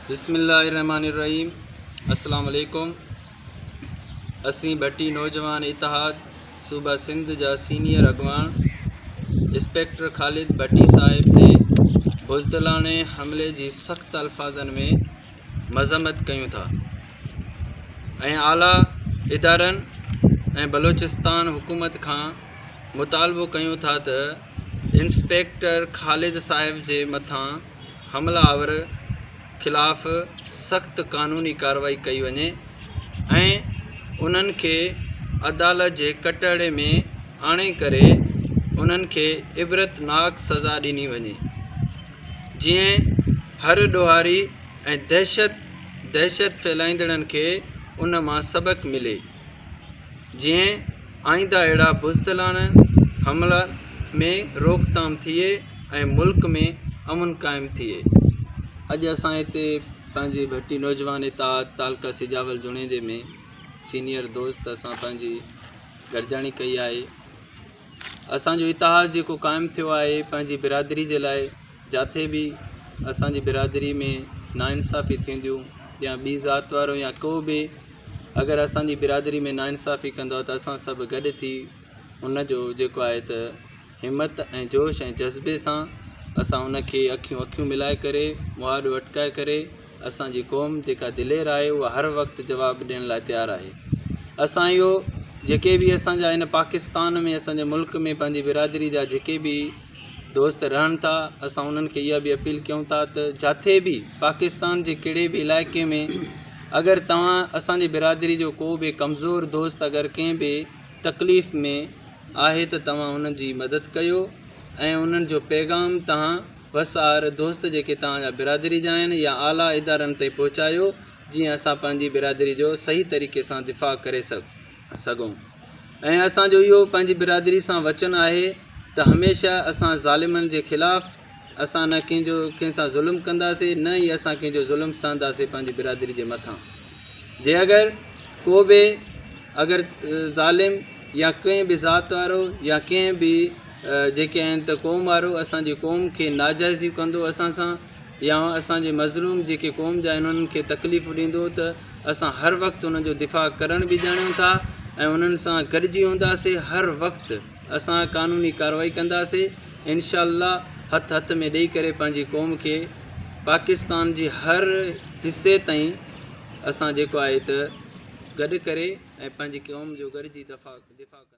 बिस्मिल्लाहिर्रहमानिर्रहीम। अस्सलाम वालेकुम। असी भट्टी नौजवान इतिहाद सूबा सिंध जा सीनियर अगवान इंस्पेक्टर ख़ालिद भट्टी साहिब ते बुज़दिलाने हमले जी सख्त अल्फाजन में मज़म्मत कयूं था ऐं आला इदारनि ऐं बलोचिस्तान हुकूमत खां मुतालबो कयूं था त इंस्पेक्टर ख़ालिद साहिब जे मथां हमलावर खिलाफ़ सख्त कानूनी कार्रवाई कई वञे ऐं उन्हनि खे अदालत जे कटहरे में आणे करे उन्हनि खे इबरतनाक सज़ा ॾिनी वञे, जीअं हर ॾोहारी ऐं दहशत फैलाईंदड़नि खे उन मां सबक मिले, जीअं आईंदा अहिड़ा बुज़दिलाना हमला में रोकथाम थिए ऐं मुल्क में अमन क़ाइमु थिए। अॼु असां हिते पंहिंजी भट्टी नौजवान इतिहाद तालका सिजावल जुणेदे में सीनियर दोस्त असां पंहिंजी गॾिजाणी कई आहे। असांजो इतिहाद जेको क़ाइमु थियो आहे पंहिंजी बिरादरी जे लाइ, जिथे बि असांजी बिरादरी में नाइंसाफ़ी थींदियूं या ॿी ज़ात वारो या को बि अगरि असांजी बिरादरी में नाइंसाफ़ी कंदो त असां सभु गॾु थी उनजो जेको आहे त हिमत ऐं जोश ऐं जज़्बे सां असां उनखे अखियूं मिलाए करे मुआदो अटकाए करे असांजी क़ौम जेका दिलेर आहे उहा हर वक़्तु जवाबु ॾियण लाइ तयारु आहे। असां इहो जेके बि असांजा इन पाकिस्तान में असांजे मुल्क में पंहिंजी बिरादरी जा जेके बि दोस्त रहनि था, असां उन्हनि खे इहा बि अपील कयूं था त जिथे बि पाकिस्तान जे कहिड़े बि इलाइक़े में अगरि तव्हां असांजी बिरादरी जो को बि कमज़ोर दोस्त अगरि कंहिं बि तकलीफ़ में आहे त तव्हां उन्हनि जी मदद कयो ऐं उन्हनि जो पैगाम तव्हां वसार दोस्त जेके तव्हांजा बिरादरी जा आहिनि या आला इदारनि ताईं पहुचायो, जीअं असां पंहिंजी बिरादरी जो सही तरीक़े सां दिफ़ा करे सघूं। ऐं असांजो इहो पंहिंजी बिरादरी सां वचन आहे त हमेशह असां ज़ालिमनि जे ख़िलाफ़ु असां न कंहिंसां ज़ुल्म कंदासीं, न ई असां कंहिंजो ज़ुल्म सहंदासीं पंहिंजी बिरादरी जे मथां। जे अगरि को बि ज़ालिम या कंहिं बि ज़ात वारो या कंहिं बि जेके आहिनि त क़ौम वारो असांजी क़ौम खे नाजाइज़ी कंदो असां सां, या असांजे मज़लूम जेके क़ौम जा आहिनि उन्हनि खे तकलीफ़ ॾींदो, त असां हर वक़्तु उन्हनि जो दिफ़ा करण बि ॼाणूं था ऐं उन्हनि सां गॾिजी हूंदासीं। हर वक़्तु असां कानूनी कार्रवाई कंदासीं इंशाअल्लाह, हथ में ॾेई करे पंहिंजी क़ौम खे पाकिस्तान जी हर हिसे ताईं असां जेको आहे त गॾु करे ऐं पंहिंजी क़ौम जो गॾिजी दिफ़ा कंदा।